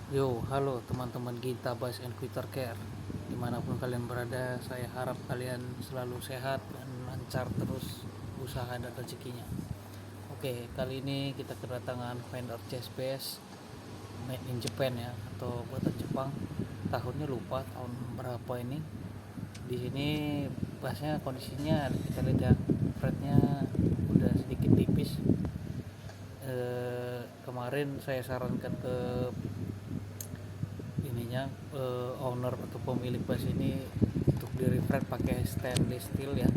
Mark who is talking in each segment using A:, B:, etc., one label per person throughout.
A: Yo, halo teman-teman Gita Bus and Quitter Care. Dimanapun kalian berada, saya harap kalian selalu sehat dan lancar terus usaha dan rezekinya. Oke, kali ini kita kedatangan vendor chest base made in Japan ya, atau buatan Jepang. Tahunnya lupa tahun berapa ini. Di sini basnya kondisinya kita lihat ya, fretnya udah sedikit tipis. Kemarin saya sarankan ke ininya owner atau pemilik bus ini untuk di refresh pakai stainless steel ya,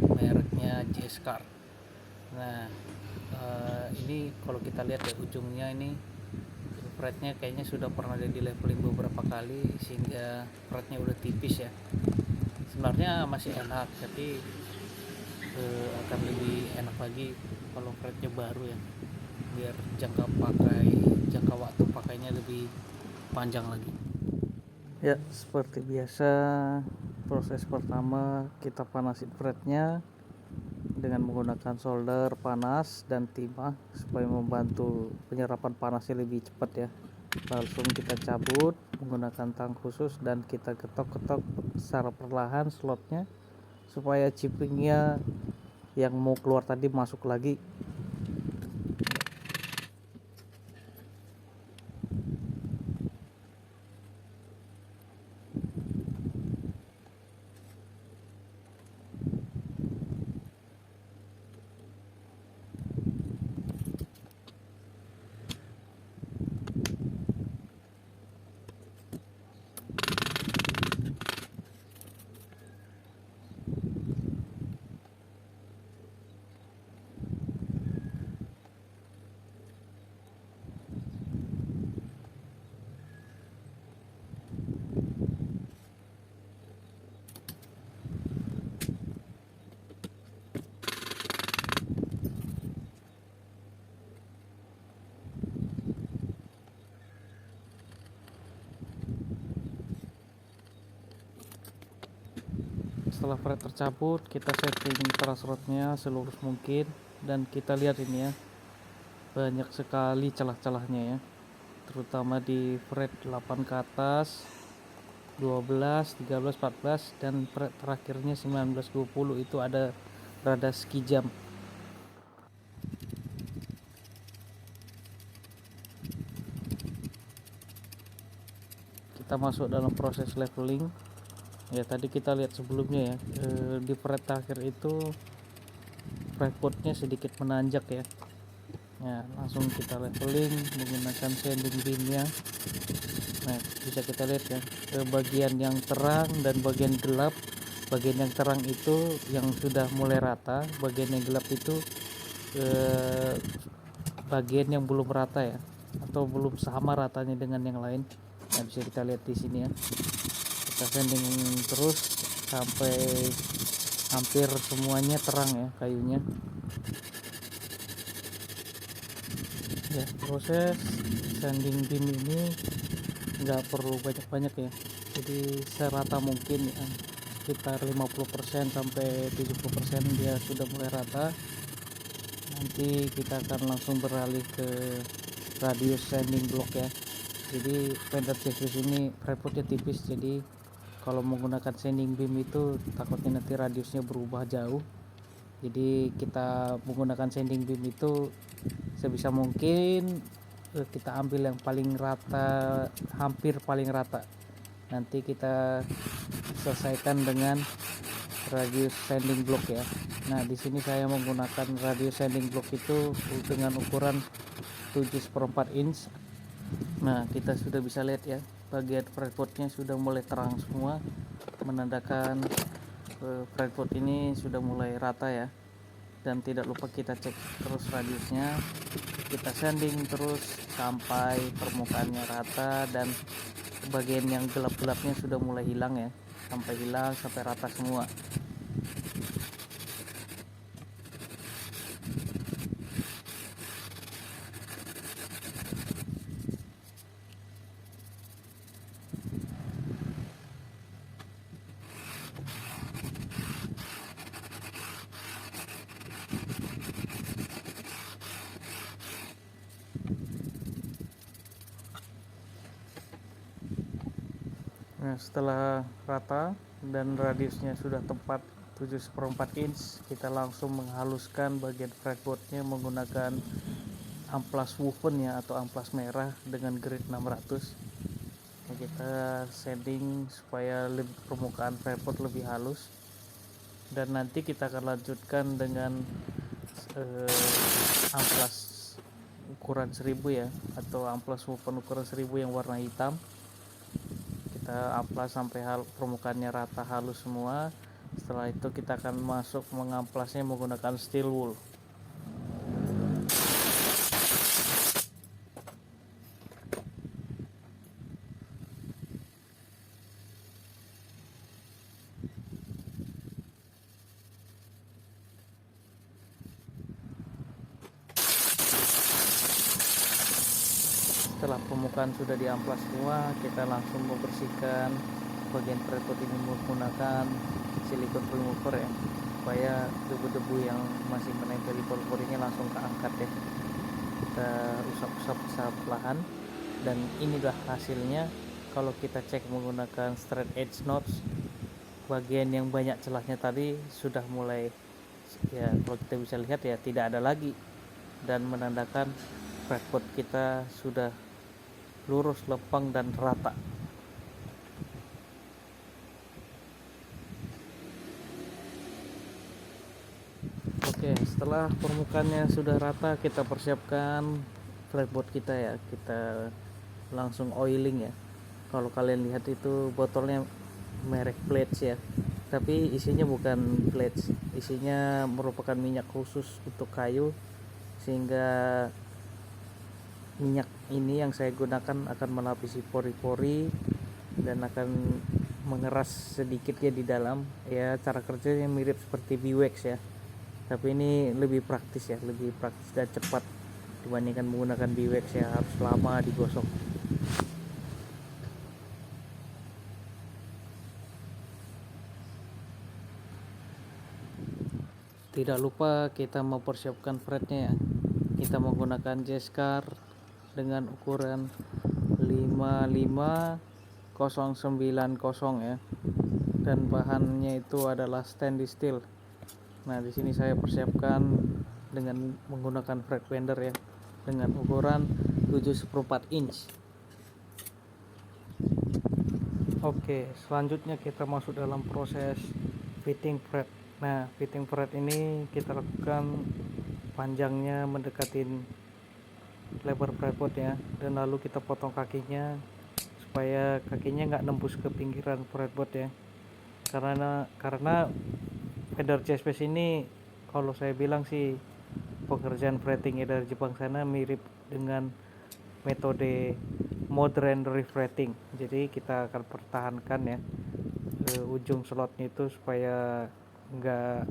A: mereknya J-Scar. Nah, ini kalau kita lihat ya ujungnya ini fretnya kayaknya sudah pernah di leveling beberapa kali sehingga fretnya udah tipis ya. Sebenarnya masih enak, tapi akan lebih enak lagi kalau fretnya baru ya, biar jangka waktu pakainya lebih panjang lagi. Ya, seperti biasa, proses pertama kita panasin fretnya dengan menggunakan solder panas dan timah supaya membantu penyerapan panasnya lebih cepat ya. Langsung kita cabut menggunakan tang khusus dan kita ketok-ketok secara perlahan slotnya supaya cipingnya yang mau keluar tadi masuk lagi. Setelah fret tercabut, kita setting truss rodnya selurus mungkin dan kita lihat ini ya, banyak sekali celah-celahnya ya, terutama di fret 8 ke atas, 12, 13, 14 dan fret terakhirnya 19, 20 itu ada rada skijam. Kita masuk dalam proses leveling ya. Tadi kita lihat sebelumnya ya, di fret terakhir itu fretboardnya sedikit menanjak ya. Nah, langsung kita leveling menggunakan sanding beamnya. Nah, bisa kita lihat ya, bagian yang terang dan bagian gelap. Bagian yang terang itu yang sudah mulai rata, bagian yang gelap itu bagian yang belum rata ya, atau belum sama ratanya dengan yang lain. Nah, bisa kita lihat di sini ya. Kita sanding terus sampai hampir semuanya terang ya kayunya. Ya, proses sanding beam ini nggak perlu banyak-banyak ya, jadi serata mungkin ya, sekitar 50% sampai 70% dia sudah mulai rata. Nanti kita akan langsung beralih ke radius sanding block ya. Jadi fender chassis ini repotnya tipis, jadi kalau menggunakan sanding beam itu takutnya nanti radiusnya berubah jauh. Jadi kita menggunakan sanding beam itu sebisa mungkin kita ambil yang paling rata, hampir paling rata. Nanti kita selesaikan dengan radius sanding block ya. Nah, di sini saya menggunakan radius sanding block itu dengan ukuran 7/4 inch. Nah, kita sudah bisa lihat ya, bagian fretboardnya sudah mulai terang semua, menandakan fretboard ini sudah mulai rata ya. Dan tidak lupa kita cek terus radiusnya, kita sanding terus sampai permukaannya rata dan bagian yang gelap-gelapnya sudah mulai hilang ya, sampai hilang sampai rata semua. Nah, setelah rata dan radiusnya sudah tepat 7/4 inch, kita langsung menghaluskan bagian fretboardnya menggunakan amplas woven ya, atau amplas merah dengan grade 600. Nah, kita sanding supaya permukaan fretboard lebih halus, dan nanti kita akan lanjutkan dengan amplas ukuran 1000 ya, atau amplas woven ukuran 1000 yang warna hitam. Kita amplas sampai permukaannya rata halus semua. Setelah itu kita akan masuk mengamplasnya menggunakan steel wool. Setelah permukaan sudah diamplas semua, kita langsung membersihkan bagian fretboard ini menggunakan silikon remover ya, supaya debu-debu yang masih menempel di polpor ini langsung keangkat ya. Kita usap-usap perlahan, dan inilah hasilnya. Kalau kita cek menggunakan straight edge notch, bagian yang banyak celahnya tadi sudah mulai ya, kalau kita bisa lihat ya, tidak ada lagi, dan menandakan fretboard kita sudah lurus, lempeng, dan rata. Oke, setelah permukaannya sudah rata, kita persiapkan fretboard kita ya. Kita langsung oiling ya. Kalau kalian lihat itu botolnya merek Pledge ya, tapi isinya bukan Pledge, isinya merupakan minyak khusus untuk kayu, sehingga minyak ini yang saya gunakan akan melapisi pori-pori dan akan mengeras sedikit ya di dalam ya. Cara kerjanya mirip seperti Biwex ya, tapi ini lebih praktis ya, lebih praktis dan cepat dibandingkan menggunakan Biwex ya, harus lama digosok. Tidak lupa kita mempersiapkan fretnya ya. Kita menggunakan J-Scar dengan ukuran 55090 ya, dan bahannya itu adalah stainless steel. Nah, di sini saya persiapkan dengan menggunakan fret bender ya, dengan ukuran 7/4 inch. Oke, selanjutnya kita masuk dalam proses fitting fret. Nah, fitting fret ini kita lakukan panjangnya mendekatin lebar fretboard ya, dan lalu kita potong kakinya supaya kakinya nggak nembus ke pinggiran fretboard ya, karena header chassis ini, kalau saya bilang sih, pengerjaan frettingnya dari Jepang sana mirip dengan metode modern refretting. Jadi kita akan pertahankan ya ujung slotnya itu supaya nggak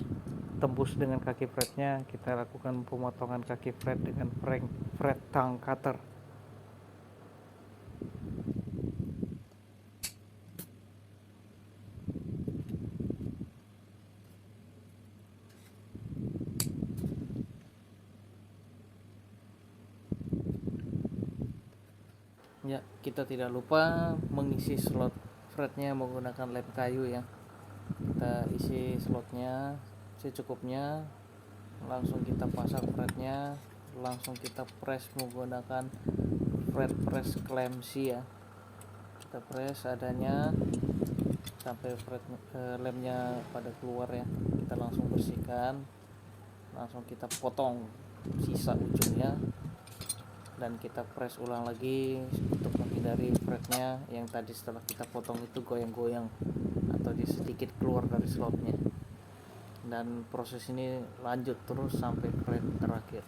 A: tembus dengan kaki fretnya. Kita lakukan pemotongan kaki fret dengan fret tongue cutter. Ya, kita tidak lupa mengisi slot fretnya menggunakan lem kayu ya. Kita isi slotnya secukupnya, langsung kita pasang fretnya, langsung kita press menggunakan fret press clamshell ya. Kita press adanya sampai lemnya pada keluar ya. Kita langsung bersihkan, langsung kita potong sisa ujungnya, dan kita press ulang lagi untuk menghindari fretnya yang tadi setelah kita potong itu goyang-goyang atau sedikit keluar dari slotnya. Dan proses ini lanjut terus sampai fret terakhir.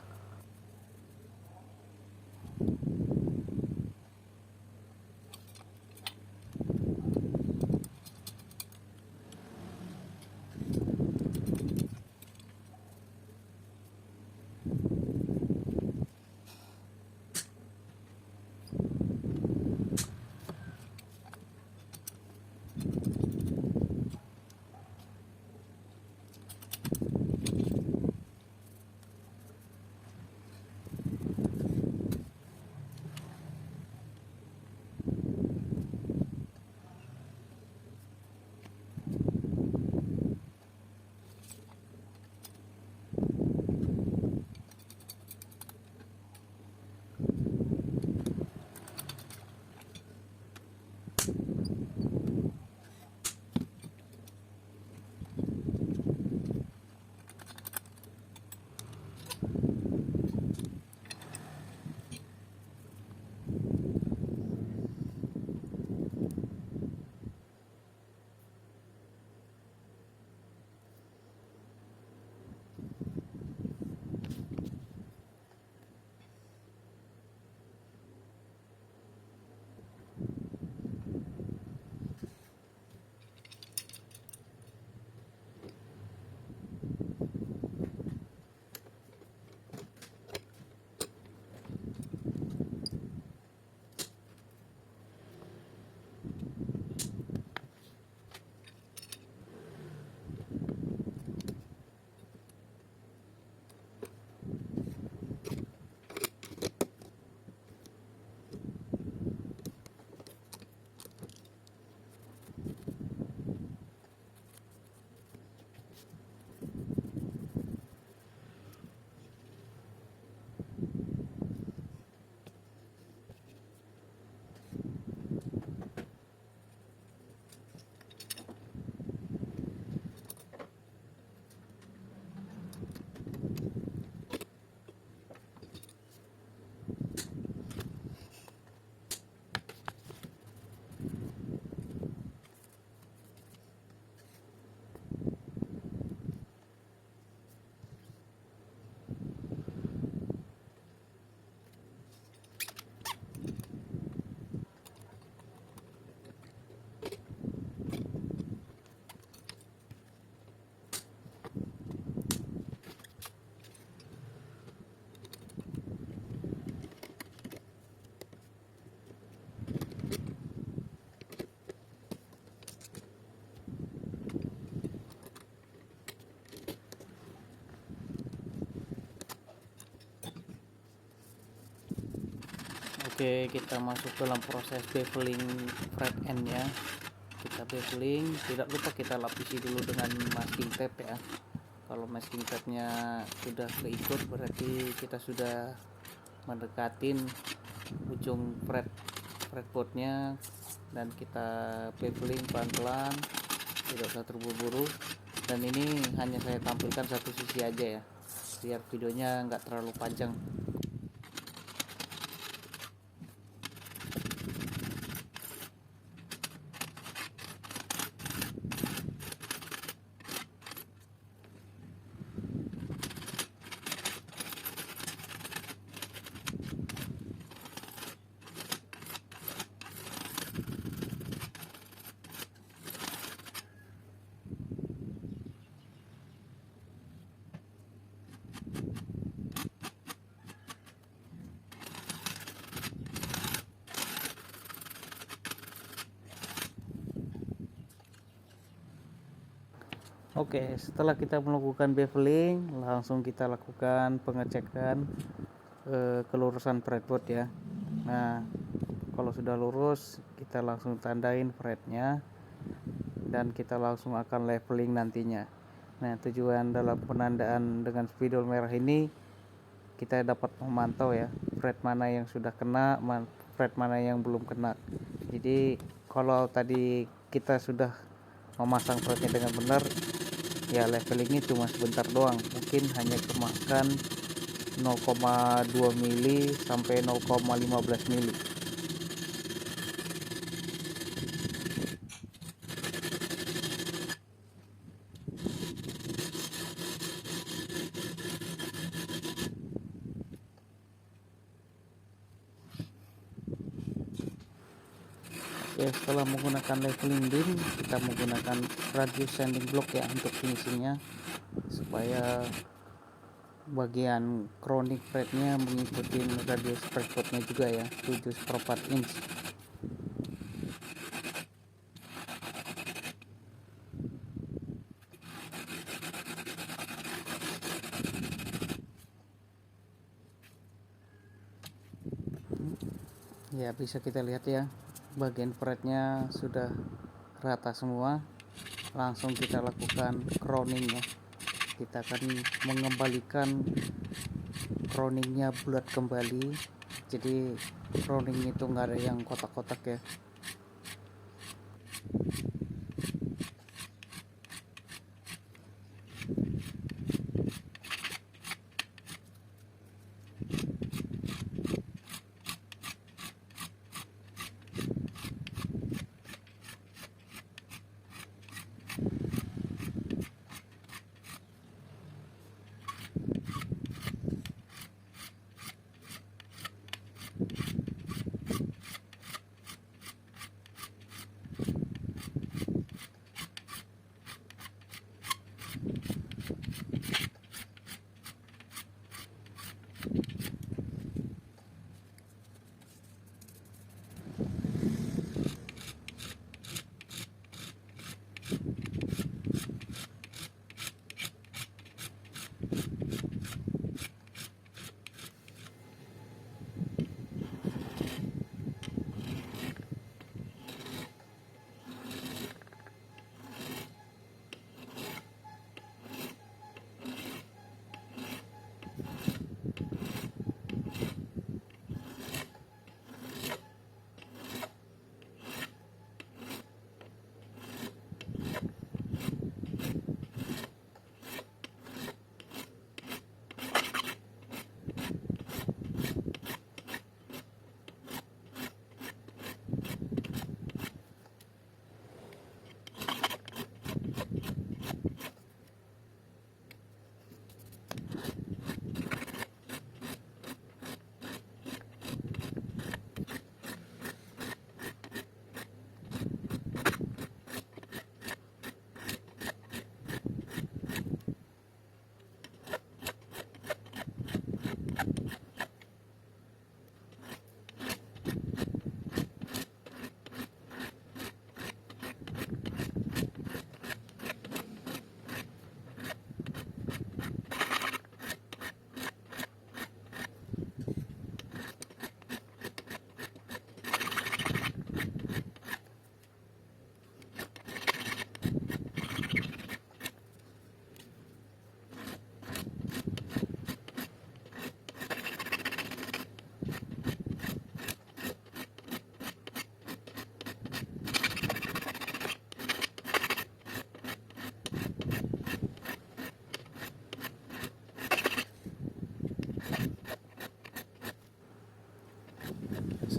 A: Oke, kita masuk dalam proses beveling fret end nya. Kita beveling, tidak lupa kita lapisi dulu dengan masking tape ya. Kalau masking tape nya sudah keikut, berarti kita sudah mendekatin ujung fretboardnya, dan kita beveling pelan-pelan, tidak usah terburu-buru. Dan ini hanya saya tampilkan satu sisi aja ya, biar videonya nggak terlalu panjang. Oke, setelah kita melakukan beveling, langsung kita lakukan pengecekan kelurusan fretboard ya. Nah, kalau sudah lurus, kita langsung tandain fretnya, dan kita langsung akan leveling nantinya. Nah, tujuan dalam penandaan dengan spidol merah ini, kita dapat memantau ya, fret mana yang sudah kena, fret mana yang belum kena. Jadi kalau tadi kita sudah memasang fretnya dengan benar, ya levelingnya cuma sebentar doang, mungkin hanya kemakan 0,2 mili sampai 0,15 mili. Oke, setelah menggunakan leveling beam, kita menggunakan radius sanding block ya untuk finishingnya, supaya bagian crowning fretnya mengikuti radius fretboardnya juga ya, 7/4 inch. Ya, bisa kita lihat ya, bagian fretnya sudah rata semua. Langsung kita lakukan crowning ya. Kita akan mengembalikan crowningnya bulat kembali, jadi crowning itu nggak ada yang kotak-kotak ya.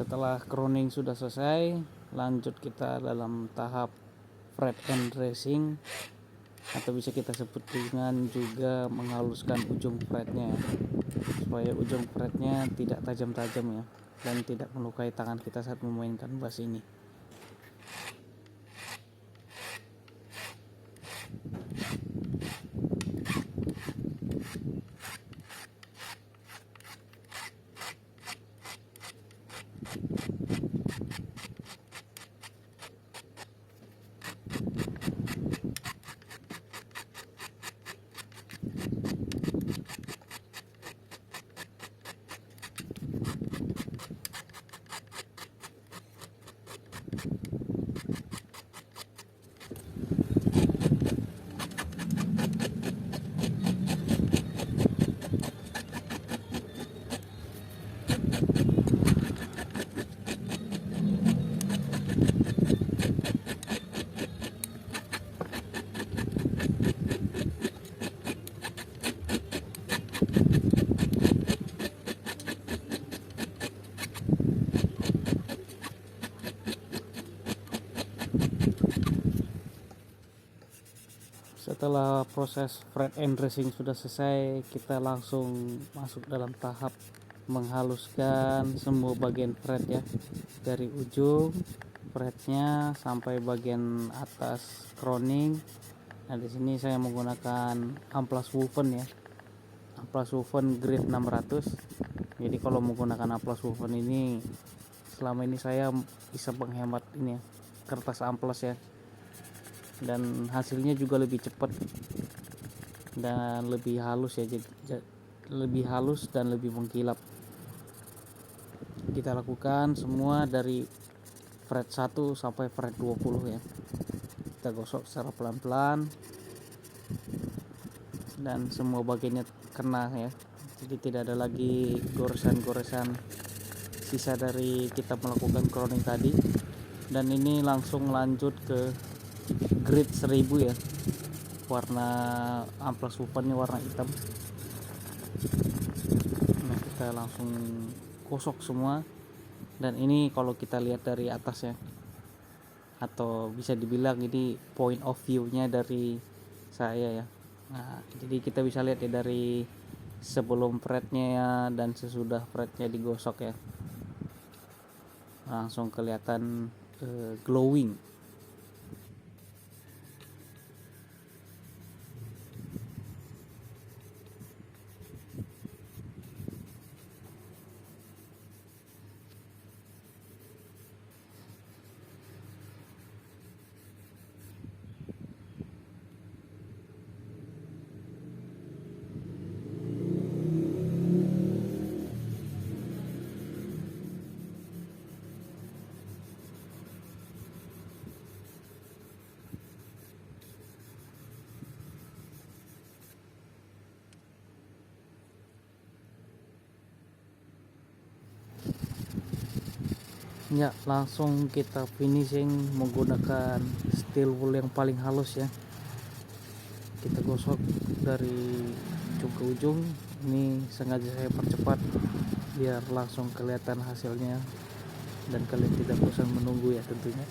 A: Setelah crowning sudah selesai, lanjut kita dalam tahap fret and dressing, atau bisa kita sebut dengan juga menghaluskan ujung fretnya, supaya ujung fretnya tidak tajam-tajam ya, dan tidak melukai tangan kita saat memainkan bass ini. Setelah proses fret and dressing sudah selesai, kita langsung masuk dalam tahap menghaluskan semua bagian fret ya, dari ujung fretnya sampai bagian atas crowning. Nah, di sini saya menggunakan amplas woven ya, amplas woven grade 600. Jadi kalau menggunakan amplas woven ini, selama ini saya bisa menghemat ini ya, kertas amplas ya, dan hasilnya juga lebih cepat dan lebih halus ya, lebih halus dan lebih mengkilap. Kita lakukan semua dari fret 1 sampai fret 20 ya. Kita gosok secara pelan-pelan dan semua bagiannya kena ya, jadi tidak ada lagi goresan-goresan sisa dari kita melakukan crowning tadi. Dan ini langsung lanjut ke grade 1000 ya, warna amplas wovennya warna hitam. Nah, kita langsung gosok semua, dan ini kalau kita lihat dari atas ya, atau bisa dibilang ini point of view nya dari saya ya. Nah, jadi kita bisa lihat ya dari sebelum fretnya ya, dan sesudah fretnya digosok ya, langsung kelihatan glowing. Ya, langsung kita finishing menggunakan steel wool yang paling halus ya. Kita gosok dari ujung ke ujung. Ini sengaja saya percepat biar langsung kelihatan hasilnya dan kalian tidak bosan menunggu ya tentunya.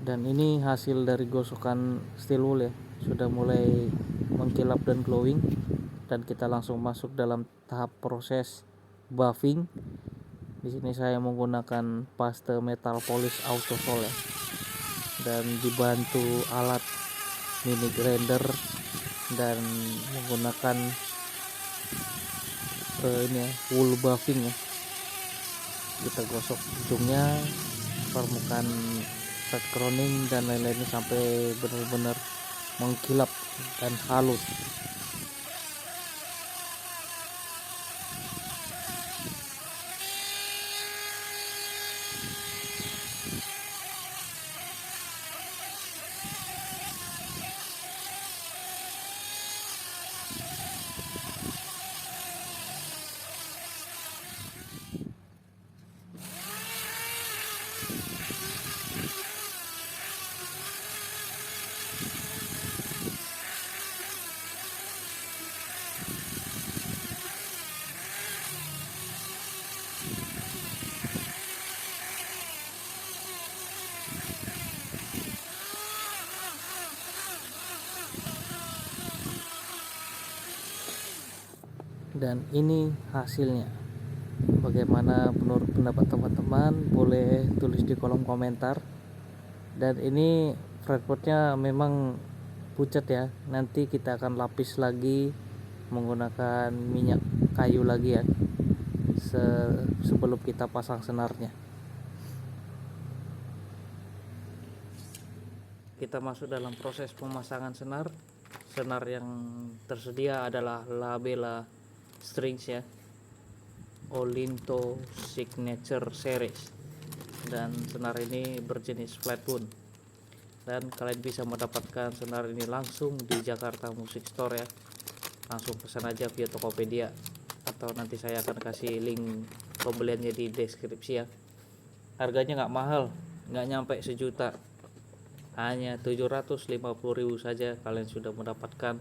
A: Dan ini hasil dari gosokan steel wool ya, sudah mulai mengkilap dan glowing. Dan kita langsung masuk dalam tahap proses buffing. Di sini saya menggunakan paste metal polish auto sol ya, dan dibantu alat mini grinder, dan menggunakan ini ya, wool buffing ya. Kita gosok ujungnya, permukaan fret crowning dan lain-lainnya sampai benar-benar mengkilap dan halus. Dan ini hasilnya. Bagaimana menurut pendapat teman-teman, boleh tulis di kolom komentar. Dan ini fretboardnya memang pucat ya, nanti kita akan lapis lagi menggunakan minyak kayu lagi ya, sebelum kita pasang senarnya. Kita masuk dalam proses pemasangan senar. Senar yang tersedia adalah Labella Strings ya, Olinto Signature Series, dan senar ini berjenis flat wound. Dan kalian bisa mendapatkan senar ini langsung di Jakarta Music Store ya, langsung pesan aja via Tokopedia, atau nanti saya akan kasih link pembeliannya di deskripsi ya. Harganya nggak mahal, nggak nyampe sejuta, hanya 750.000 saja kalian sudah mendapatkan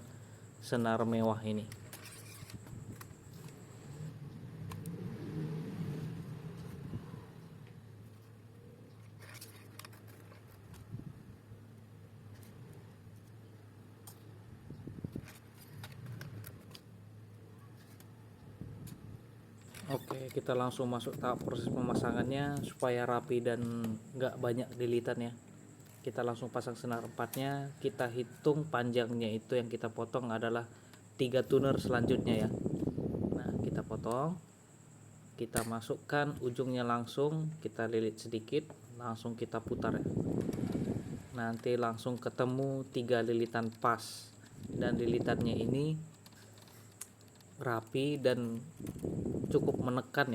A: senar mewah ini. Oke, kita langsung masuk tahap proses pemasangannya supaya rapi dan nggak banyak lilitan ya. Kita langsung pasang senar empatnya. Kita hitung panjangnya itu yang kita potong adalah 3 tuner selanjutnya ya. Nah, kita potong, kita masukkan ujungnya, langsung kita lilit sedikit, langsung kita putar ya. Nanti langsung ketemu 3 lilitan pas, dan lilitannya ini rapi dan cukup menekan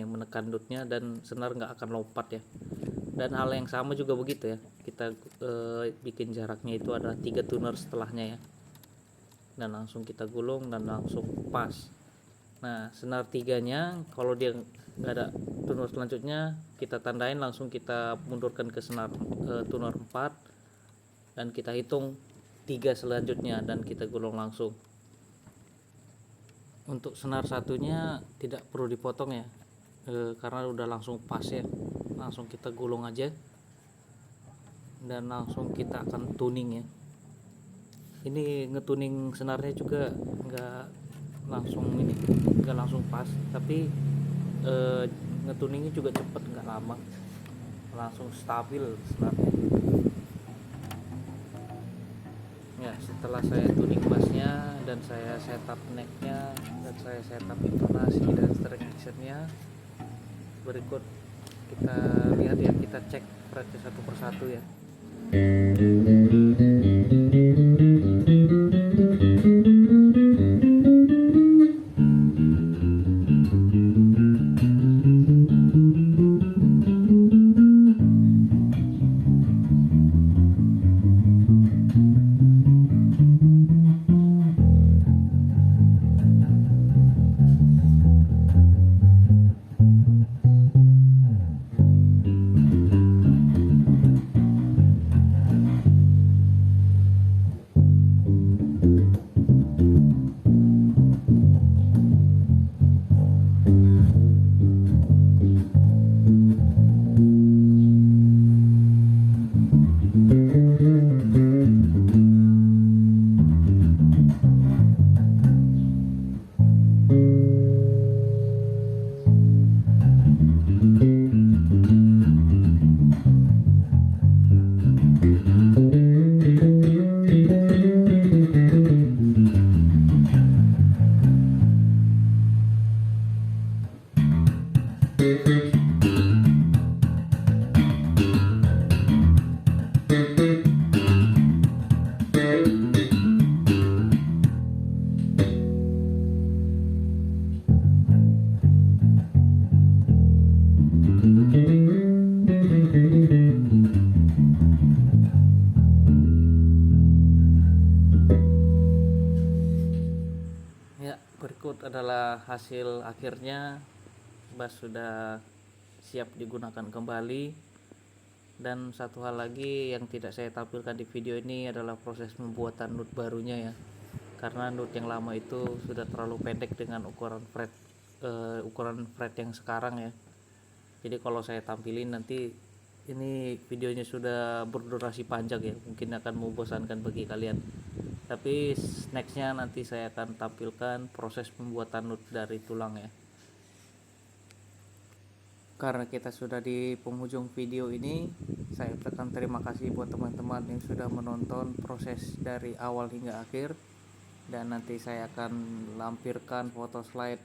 A: dutnya, dan senar nggak akan lompat ya. Dan hal yang sama juga begitu ya, kita bikin jaraknya itu adalah 3 tuner setelahnya ya, dan langsung kita gulung dan langsung pas. Nah, senar 3-nya kalau dia nggak ada tuner selanjutnya, kita tandain, langsung kita mundurkan ke senar tuner 4, dan kita hitung 3 selanjutnya dan kita gulung langsung. Untuk senar satunya tidak perlu dipotong ya, karena udah langsung pas ya, langsung kita gulung aja dan langsung kita akan tuning ya. Ini ngetuning senarnya juga nggak langsung pas, tapi ngetuningnya juga cepet, nggak lama, langsung stabil senarnya ya. Setelah saya tuning bassnya dan saya setup necknya dan saya setup intonasi dan string actionnya, berikut kita lihat ya, kita cek fretnya satu persatu ya. Ya, berikut adalah hasil akhirnya. Bass sudah siap digunakan kembali. Dan satu hal lagi yang tidak saya tampilkan di video ini adalah proses pembuatan nut barunya ya, karena nut yang lama itu sudah terlalu pendek dengan ukuran fret yang sekarang ya. Jadi kalau saya tampilin nanti ini videonya sudah berdurasi panjang ya, mungkin akan membosankan bagi kalian. Tapi nextnya nanti saya akan tampilkan proses pembuatan nut dari tulang ya. Karena kita sudah di penghujung video ini, saya ucapkan terima kasih buat teman-teman yang sudah menonton proses dari awal hingga akhir. Dan nanti saya akan lampirkan foto slide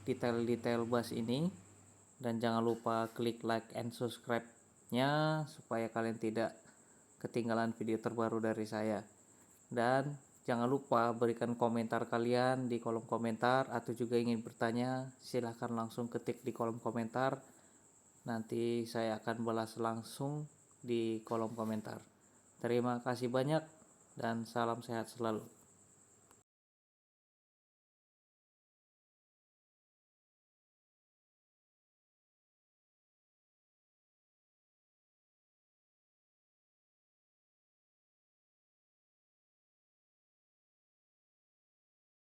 A: detail-detail bass ini. Dan jangan lupa klik like and subscribe-nya supaya kalian tidak ketinggalan video terbaru dari saya. Dan jangan lupa berikan komentar kalian di kolom komentar, atau juga ingin bertanya silahkan langsung ketik di kolom komentar. Nanti saya akan balas langsung di kolom komentar. Terima kasih banyak dan salam sehat selalu.